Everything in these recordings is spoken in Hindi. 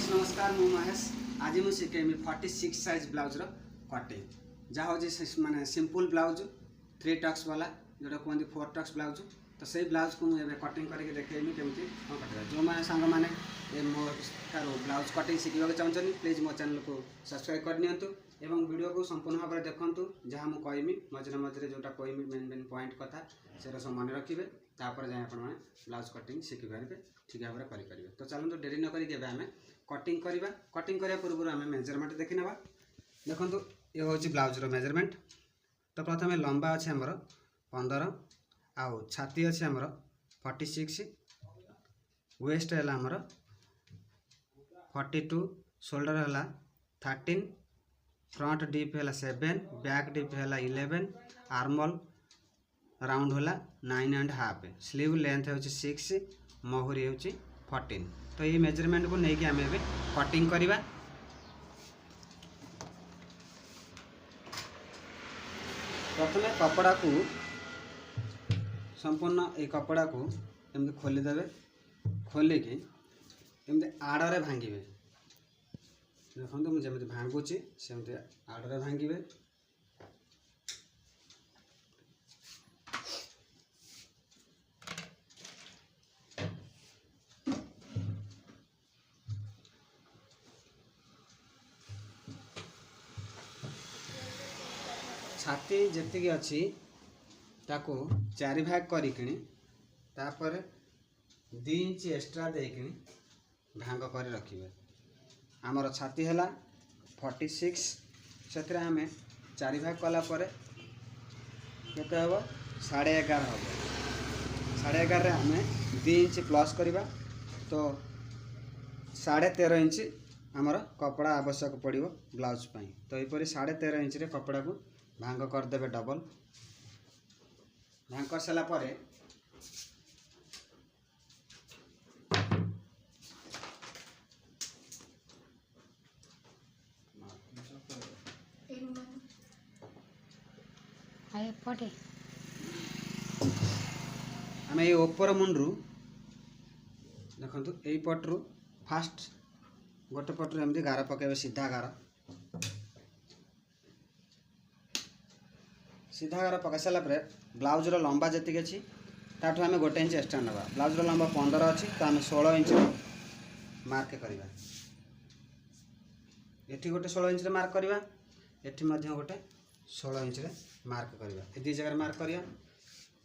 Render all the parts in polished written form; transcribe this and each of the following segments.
फ्रेंड्स नमस्कार मु महेश आज मुझे शिखेमी 46 साइज ब्लाउज कटिंग जहाँ हूँ माने सिंपल ब्लाउज 3 टक्स वाला जोटा कहते 4 टक्स ब्लाउज तो सही ब्लाउज को मुझे कटिंग करके देखेमी केमती कौन कटा जो मैंने सांग मैंने मो ब्लाउज कटिंग शिखा चाहते प्लीज मो चैनल को सब्सक्राइब कर नियंतु एवं वीडियो को संपूर्ण भाव में देखूँ जहाँ मुझे कहमी मझे मझे जोटा कहमी मेन मेन पॉइंट कथा से सब मन रखिए तापर जाए आप ब्लाउज कटिंग शिखिपारे ठीक भाव में करेंगे। तो चलते डेरी न करें कटिंग करवा कटिंग करने पूर्व आम मेजरमेंट देखी ना देखो ये हूँ ब्लाउजर मेजरमेंट। तो प्रथम लंबा अच्छे आमर 15 आउ छाती अच्छे आमर 46 वेस्ट है आमर 42 शोल्डर है 13 फ्रंट डीप है 7 बैक डीप है 11 आर्मल राउंड है 9.5 स्लीव लेंथ है 6 महुरी हूँ 14। तो ये मेजरमेंट को लेकिन आम ए कटिंग करवा। प्रथम कपड़ा को संपूर्ण ये कपड़ा को एमती खोलीदे खोलिकी एमती आड़े भांगे देखो मुझे जमी भांगुची सेमती आड़े भांगे छाती जी अच्छी ताको 4 भाग करिकिनी तापर 2 इंच एक्स्ट्रा देकिनी भांग कर रखिए। आमर छाती है 46 से आम 4 भाग कलापर केते हम 11.5 हम 11.5 आम 2 इंच प्लस करवा तो 13.5 इंच आमर कपड़ा आवश्यक पड़ो ब्लाउज पाई। तो यहपरी 13.5 इंच रे कपड़ा को भांग करदे डबल भांग कर सारा पर आम ये ओपर मुंडू देखु यही पटरू फास्ट गोटे पटरू एमती गार पकेबे सीधा गार सीधा गार पकई सारापर ब्लाउजर लंबा जी अच्छी ताठू आम 1 इंच एक्स्ट्रा ना ब्लाउजर लंबा 15 अच्छी तो आम 16 इंच मार्क करवा एटी गोटे 16 इंच मार्क करवा एटी गोटे 16 इंच मार्क करवा ये 2 जगह मार्क करवा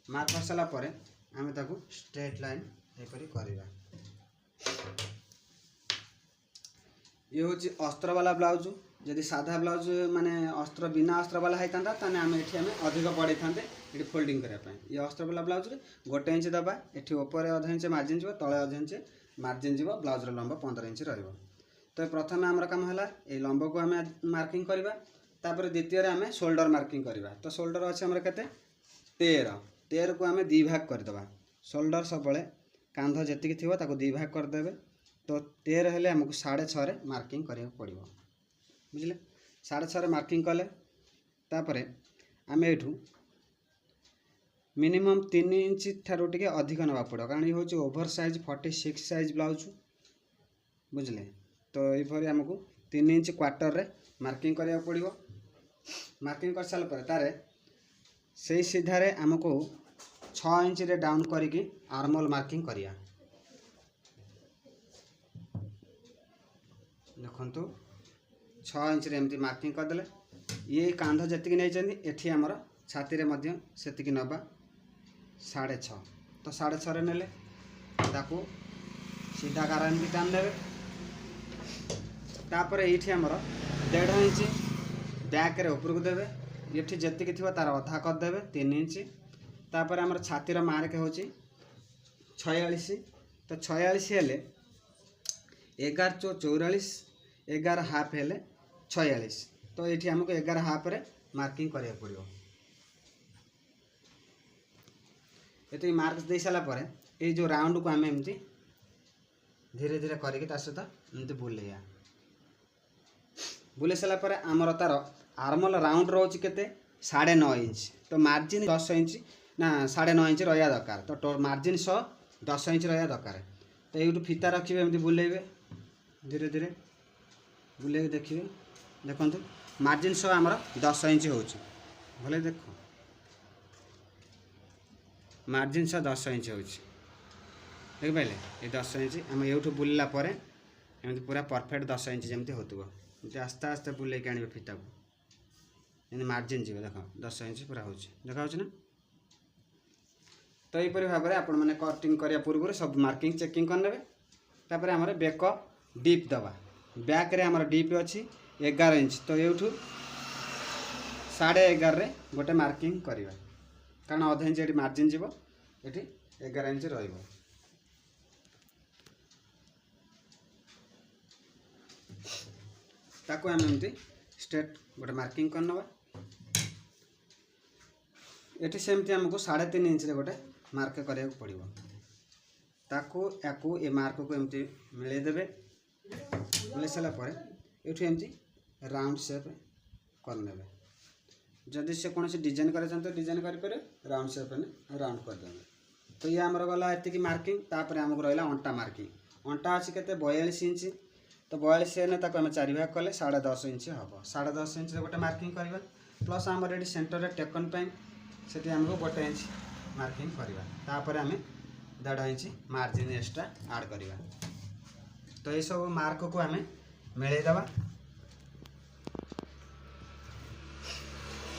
मार्क कर सारा पर आम ताकू स्ट्रेट लाइन एपरी करवा। ये हूँ अस्त्र वाला ब्लाउज जदि साधा ब्लाउज माने अस्त्र बिना अस्त्र वाला होता ताने आम ये अधिक बढ़े था ये फोल्डिंग करने। ये अस्त्र वाला ब्लाउज 1 इंच दबा ये ऊपर अधा इंच मार्जिन जीव तले अधा इंच मार्जिन जीव ब्लाउजर लंब 15 इंच रहा। तो प्रथम आमर कम है ये लंब को आम मार्किंग करवा तापर द्वितीय आम शोल्डर मार्किंग करवा। तो शोल्डर अच्छे आमर के 13 को आम 2 भाग करदे शोल्डर सब कांध जी थी 2 भाग करदे। तो 13 हेले आमको 6.5 मार्किंग करिया पड़ो बुझे 6.5 मार्किंग कले तापरे आम एठू मिनिमम 3 इंच ठारू टिके अधिक नवा पड़ो कारण ये हूँ ओभर साइज 46 साइज ब्लाउज बुझले। तो यहपरी आमको 3 इंच क्वार्टर रे मार्किंग करिया पड़ो। मार्किंग कर सारा पर तारे से सीधारे आमको 6 इंच रे डाउन करिकी आर्मल मार्किंग करिया देखु 6 इंच एमती मार्किंग करदे। ये कांध जी नहीं एठी आमर छाती रे मध्य सेतिकी नबा 6.5 तो 6.5 नेले ताकू सीधा गारान भी टान देवे तापर ये आमर 1.5 इंच बैक रे ऊपर को देवे ये जी थी तार अधा करदे 3 इंच तापर आमर छातीर मार्क हो 46 तो 46 हेले 11 चो 44 11 हाफ हेले 46 तो ये आमको 11 हाफ रे मार्किंग करिया पड़ो। ये मार्क दे सारा पर ये जो राउंड को आम एमती धीरे धीरे करके सहित एमती बुलेया बुले सारा पर आमर तार आर्मल राउंड रोच के 9.5 इंच तो मार्जिन 10 इंच ना 9.5 इंच रहा दरकार तो मार्जिन 10 इंच रहा दरकार। तो ये फीता रखिए एमती बुलेबे धीरे धीरे बुले देखिए देखो मार्जिन सब आमर 10 इंच हो भले देख मार्जिन सब 10 इंच हो देखिपारे ये 10 इंच आम यूँ बुलला एमती पूरा परफेक्ट 10 इंच जमी होती आस्ते आस्ते बुले आने फिता को ये मार्जिन जी देख 10 इंच पूरा हो देखा ना। तो यहीपरि भाव में आपण मैंने कटिंग करने पूर्व सब मार्किंग चेकिंग करने तापर आमर बेक डीप दवा बैक रे आमर डीप अच्छी 11 इंच तो यूँ 11.5 गोटे मार्किंग करवा कारण अध इंच ये मार्जिन जीव ये 11 इंच रही ताको आम एमती स्ट्रेट गोटे मार्किंग करनवा ये सेमती आमको 3.5 इंच गोटे मार्क करा पड़ो ताको याकू ए मार्क को एमती मिलेदेवे मिले सारापर ये एमती राउंड शेप करने जदि से कौन डिजाइन कर डिजाइन करें राउंड शेप में राउंड करदे तो ये आमर गला ये मार्किंग तापर आमको रहा अंटा मार्किंग अंटा अच्छी के 42 इंच तो 42 ने आम 4 भाग कले 10.5 इंच हम 10.5 इंच गोटे मार्किंग करवा प्लस आमर ये सेंटर रे टेकन से आमको 1 इंच मार्किंग करवा तापर आम 1.5 इंच मार्जिन एक्स्ट्रा ऐड करवा तो ये सब मार्क को आम मिलेदेवा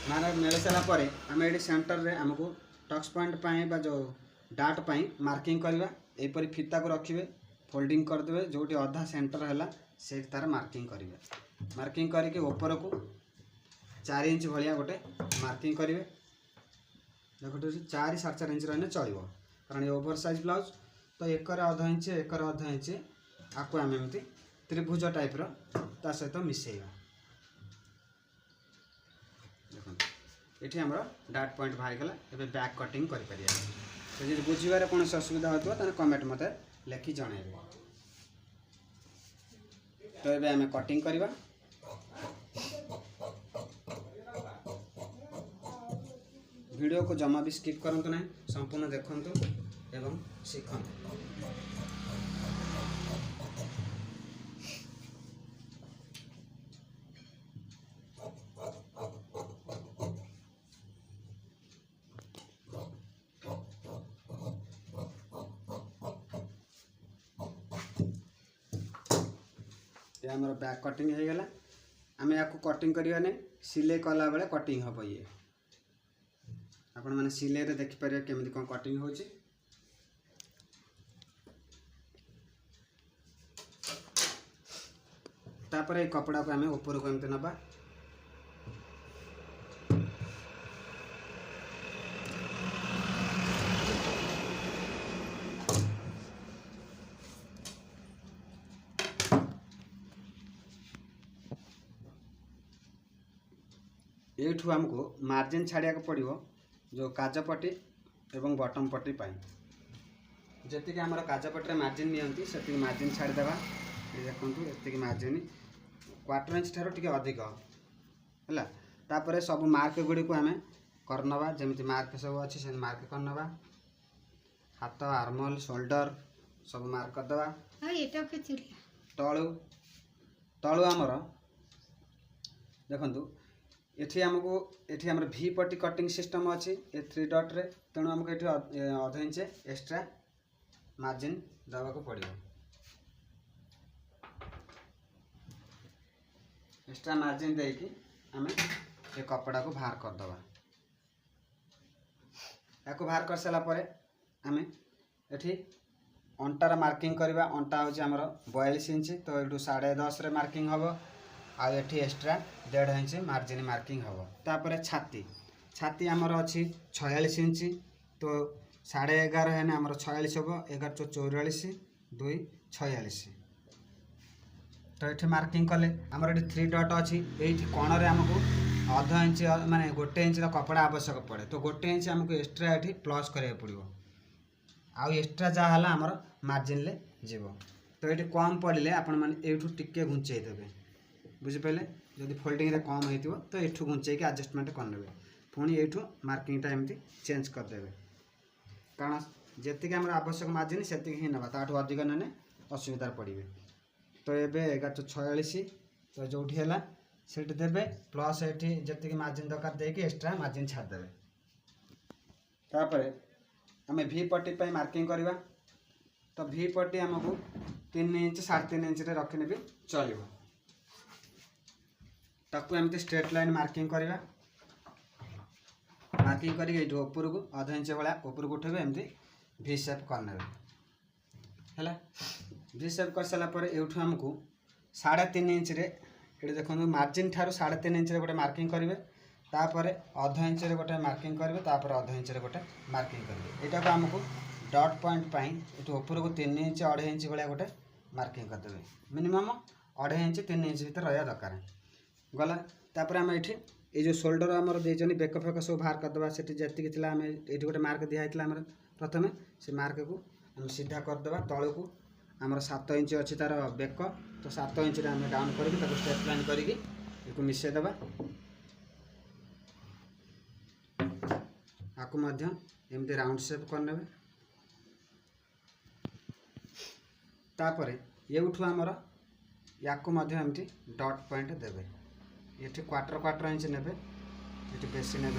मार्क मिले सारापर आम ये सेंटर रे आमको टक्स पॉइंट जो डाट पाई मार्किंग करवा यहीपरि फिता को रखिए फोल्डिंग करदे जो अधा सेंटर है से तार मार्किंग करेंगे मार्किंग करके ऊपर को 4 इंच भाया गोटे मार्किंग करेंगे देखो 4-4.5 इंच रही चलो कारण ये ओवर साइज ब्लाउज तो 1.5 इंच 1.5 इंच आपको आम एमती त्रिभुज टाइप ता सहित मिसेगा देखो ये आम डाट पॉइंट बाहर गला ए बैक कटिंग कर तो जो बुझे कौन असुविधा होता है कमेंट मत लिखि जनइबे तो ये आम कटिंग करवा वीडियो को जमा भी स्किप करंतु ना संपूर्ण देखंतु एवं सीखंतु। ये आमर बैक कटिंग हो गला आम या कटिंग करवा नहीं सिलाई कला बेले कटिंग हम ये आपण मैंने सिलाई रे देखिपर केमी कौन कटिंग हो तापर ये कपड़ा को आम ऊपर को एमती नबा एठू आमको मार्जिन छाड़िया पड़ो जो काजपट्टी एवं बटम पट्टी जी आम काजपट्टी मार्जिन नियंती से मार्जिन छाड़देवा देखो ये मार्जिन 1/4 इंच ठार टी अधिक है तापर सब मार्क गुड़ी को आम करनवा जमी मार्क सब अच्छी से मार्क करनवा हाथ आर्मल शोल्डर सब मार्क करदे तलू तलू आमर देखु ये आमको ये आम भी पट्टी कटिंग सिस्टम अच्छी ये 3 डॉट रे तेणु आमको ये 1/2 इंच एक्स्ट्रा मार्जिन देवा को पड़ो एक्स्ट्रा मार्जिन देकी आम ये कपड़ा को बाहर करदे या बाहर कर सारापर आम ये अंटार मार्किंग करवा अंटा हूँ आमर 42 इंच तो ये 10.5 रे मार्किंग हम आ ये एक्स्ट्रा 1.5 इंच मार्जिन मार्किंग हम तापर छाती छाती आमर अच्छी 46 इंच तो 11.5 है आमर 46 हम 11 44 2 46 तो ये मार्किंग कले आमर ये 3 डॉट अच्छी ये कणरे आमको 1/2 इंच माने 1 इंच कपड़ा आवश्यक पड़े तो 1 इंच आमको एक्स्ट्रा ये प्लस करा पड़ो आउ एक्स्ट्रा जहाँ आमर मार्जिन ले जीव तो ये कम पड़े आपण मैंने यूँ टिके घुंचे देवे बुझिपारे जदि फोल्डिंग रे कम हो तो ये घुंचे आडजस्टमेंट करने पुणी ये मार्किंगटा एमती चेंज करदे कारण जी आम आवश्यक मार्जिन से ही ना ताठू अधिक ने असुविधा पड़े तो ये 1146 तो जो है सेठी देवे प्लस ये जी मार्जिन दरकार देकी एक्सट्रा मार्जिन छाड़देवे। तापर आम वी पट्टी मार्किंग करवा तो वी पट्टी आमको 3 इंच 3.5 इंच रखने भी चलो। ताकू एमती स्ट्रेट लाइन मार्किंग करवा मार्किंग करके ऊपर को आधा इंच भाया ऊपर को उठे एमती वी शेप करने है। वी शेप कर सारापर यूँ आमको 3.5 इंच ये देखो मार्जिन ठार 3.5 इंच गोटे मार्किंग करेंगे तापर आधा इंच गोटे मार्किंग करेंगे तापर आधा इंच गोटे मार्किंग करेंगे। यहाँ को आमको डॉट पॉइंट ये ऊपर को 3 इंच 2.5 इंच भाया गोटे मार्किंग करदे मिनिमम 2.5 इंच 3 इंच भर रहा दरकार गला। तापर आम ये जो शोल्डर आमर देचनी बेक फेक सब बाहर करदे से जी आम ये गोटे मार्क दिखाई आम प्रथम से मार्क को आम सीधा करदे तौक को आमर 7 इंच अच्छी तार बेक तो 7 इंच आम डाउन करके स्ट्रेट लाइन करके मिसेदेवा आपको एमती राउंड शेप करने। तापर ये आमर या एमती डॉट पॉइंट देवे ये क्वार्टर इंच ने ये बेसी ने।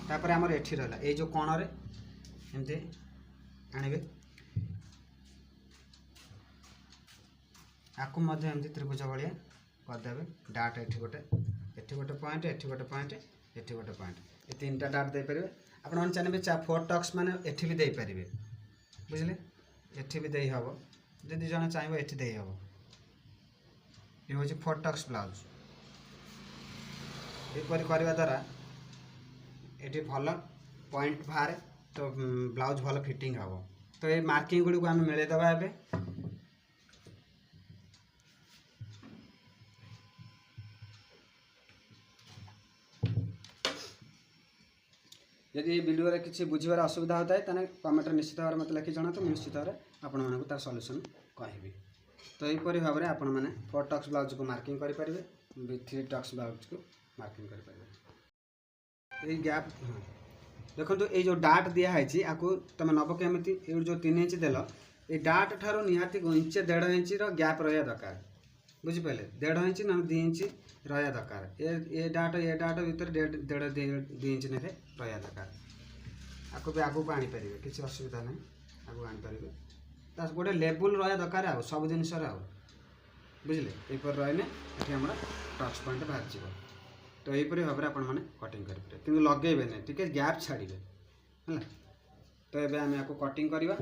तापर आमर एठी रहा ये जो कोण रे एमती आणवे आपको एमती त्रिभुज भाया करदे डाट एठी गोटे पॉइंट एठी गोटे पॉइंट एठी गोटे पॉइंट ये 3टा डाट दे पारे। आपण चाहिए 4 टक्स माने एठी भी दे पारे बुझले एठी भी दे हम जदि जन चाहिए एठी दे हम। ये हूँ 4 टक्स ब्लाउज यहपर करने द्वारा ये भल पॉइंट बाहर तो ब्लाउज भल फिटिंग हम। तो ये मार्किंग गुड़ी को आम मिलेदेवा ए यदि वीडियो रे किसी बुझार असुविधा होता है कमेंट निश्चित भाव में लिखि जना तो निश्चित भाव में आपण मानक तार सॉल्यूशन कहबी। तो यहपरी भाव में आपण मैंने 4 टक्स ब्लाउज को मार्किंग करेंगे 3 टक्स ब्लाउज को मार्किंग करेंगे। ये गैप देखो तो ये जो डाट दिखाई आपको तुम नब केमी ये जो 3 इंच देल ये डाट ठार निहाती इंच 1.5 इंच गैप रहा दरकार बुझिपारे 1.5 इंच ना 2 इंच रहा दरकार ये डाट भर 1.5 इंच ने रहा दरकार आपको भी आगू आनीपर किसी असुविधा ना आगू आनीपर गोटे लेवल रहा दरकार आ सब जिन बुझे यपर रही ये आम टच पॉइंट बाहर जाव। तो यहपरी भाव में आपण मैंने कटिंग करेंगे कि लगेबे नहीं टी गैप छाड़े है। तो ये आम या कटिंग करवा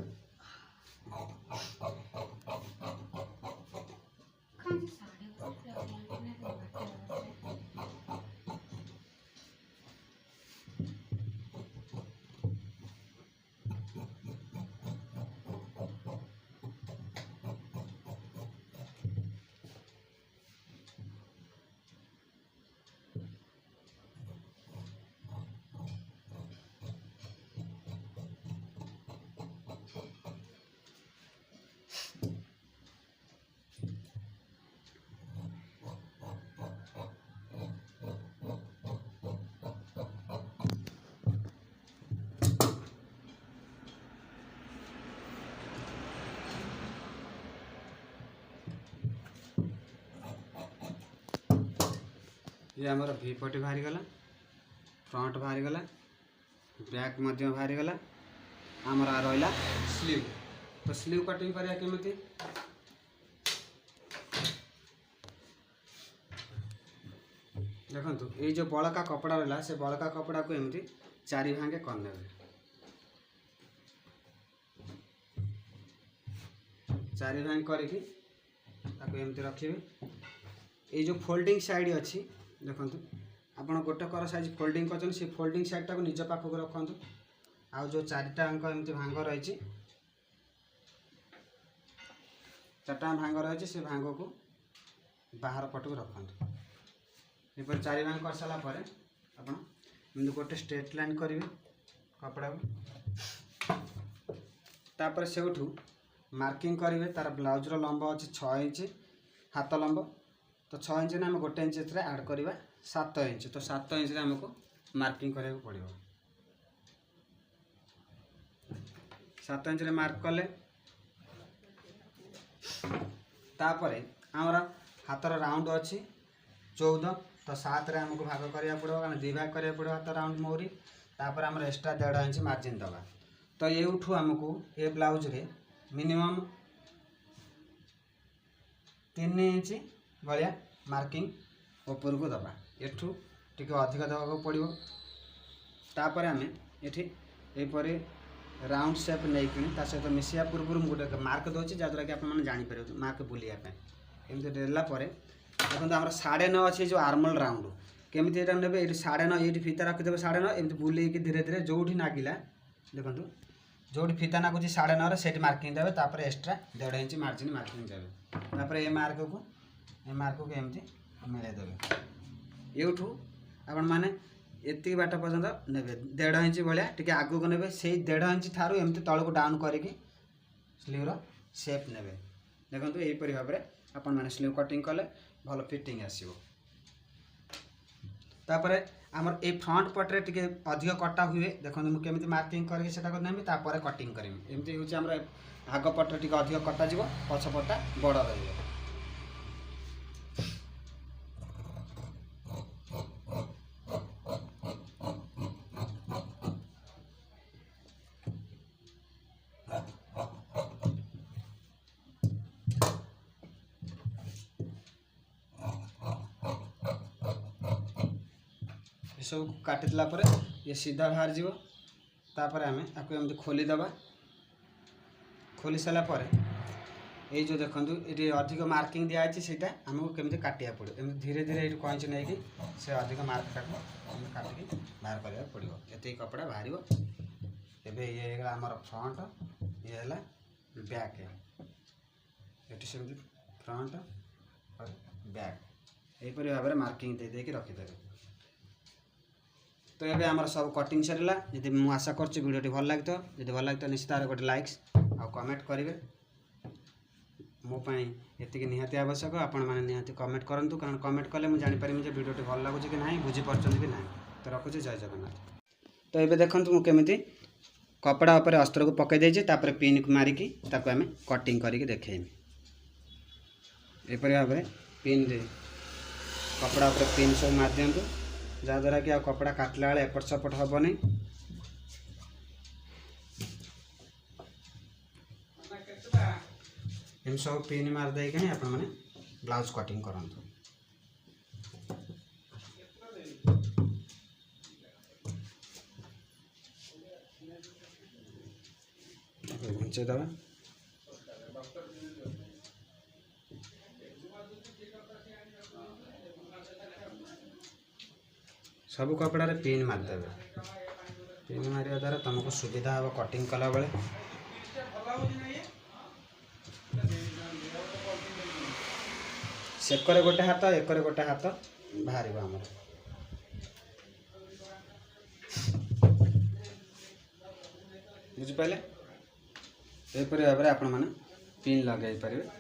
ये आमर वी पट्टी बाहरी गला फ्रंट बाहरी गला बैक मध्य बाहरी गला आमर रहा स्लीव। तो स्लीव कटिंग करिया केमिति देखो ये जो बड़का कपड़ा रहा से बड़का कपड़ा को एमती 4 भागे करने 4 भाग करके एमती रखिए। ये जो फोल्डिंग साइड अच्छी देखो आप गोटे कर साइज फोल्डिंग कर से फोल्डिंग साइडटा को निज पाखक रखु आ जो 4टा एमती भांग रही 4टा भांग रही से भांग को बाहर पट को रखु यपर 4 भांग कर सारापर आप गोटे स्ट्रेट लाइन करेंगे कपड़ा को तापर से मार्किंग करेंगे तार ब्लाउजर लंब अच्छे 6 इंच हाथ लंब तो 6 इंच ने आम 1 इंच ऐड करवा 7 इंच तो 7 इंच आमको मार्किंग करा पड़ो 7 इंच मार्क कले तापर आमर हाथर राउंड अच्छी 14 तो 7 रे हमको भाग करिया पड़ो कारण 2 भाग करिया पड़ो हाथ राउंड मोहरी तापर आमर एक्स्ट्रा 1.5 इंच मार्जिन दबा तो येठू हमको ये ब्लाउज रे मिनिमम 3 इंच भाया मार्किंग ऊपर को दबा एठू टिके अधिक दबा पड़ो तापर आम ये यहपरी राउंड सेप नहीं सहित मिसिया पूर्व गोटे मार्क दूसरी जहाँद्वारा कि आपने जापर मार्क बुलाइपी एमती देलापर देखो आम 9.5 अच्छे जो आर्मल राउंड केमी यहाँ ने ये 9.5 ये फीता रखिदेवे 9.5 एमती बुलेक धीरे धीरे जो नागिला देखो जो फीता नागुच 9.5 से मार्किंग देवे तापर एक्स्ट्रा 1.5 इंच मार्जिन मार्किंग देवे तापर ये मार्क को एमती मिलेदेवे यूठू आपण मैंने एति बाट पर्यंत ने 1.5 इंच भाया टी आग को ने से 1.5 इंच ठार एमती तल को डाउन करके स्लीवर सेप ने देखो यहीपरी भाव में आपण मैंने स्लीव कटिंग कले भल फिटिंग आसो तापर आमर ए फ्रंट पट्रे टी अधिक कटा हुए देखो मुझे केमी मार्किंग करके नेमी तापर कटिंग करी एमती हूँ आग पट्रे टी अधिक कटा पछ पटा बड़ रही सब काटिला पर ये सीधा बाहर जीव तापर आम आपको एमती खोलीदबा खोली सारा पर ये जो देखो ये अधिक मार्किंग दिखाई सीटा आमको केमी काटिया पड़ो एम धीरे धीरे ये कईच नहीं से अधिक मार्क काटिक बाहर करा पड़ो ये कपड़ा बाहर एवं ये आमर फ्रंट ये है बैक ये सेमती फ्रंट और बैक यहीपरी भाव में मार्किंग दे रखिदेवे तो ये आमर सब कटिंग सरला यदि मुझे आशा कर भिडियो भल लगे जब भल लगे निश्चित भाव गोटे लाइक्स आ कमेंट करेंगे मोपाई ये निहाती आवश्यक आपण मैंने निहाती कमेंट करूँ कारण कमेंट कले मुझे जापर भिडियो भल लगुच कि ना बुझीपार कि ना तो रखुचे जय जगन्नाथ। तो ये देखो मुझे कपड़ा उपर अस्त्र को पकई देपर पिन को मारिकी आम कटिंग करके देखेमी यहपरी भाव में पिन कपड़ा उपर पिन सब मार दिंतु जहाँद्वारा कि कपड़ा काटला बेले एपट सपट हेनी एम सब पिन मारदे आप ब्लाउज कटिंग करूँ घुंचे दबा सब कपड़ा रे पिन मारदेवे पिन मारिया द्वारा तुमको सुविधा हम कटिंग कला बेले सेकर गोटे हाथ एकर गोटे हाथ बाहर आमर बुझिपारे यहपरी भाव में आपण मैंने पिन लगे पारे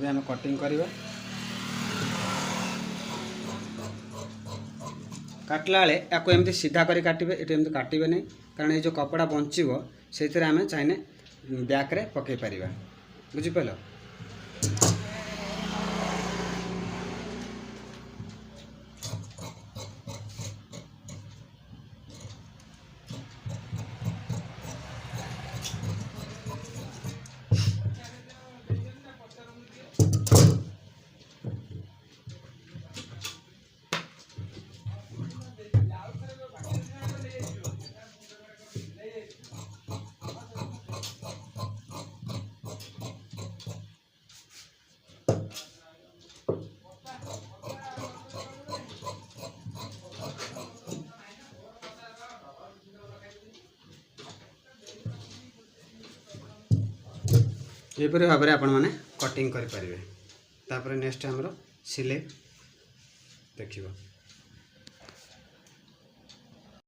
आम कटिंग करवा काटला बेले या एमती सीधा कर काटे ये एमती काटे नहीं कारण ये जो कपड़ा बंचो से आम चाहिए बैक रे पकई पार बुझिपाल। यहपरी भाव में आपण मैंने कटिंग करें। तापर नेक्स्ट आमर सिले देखिए।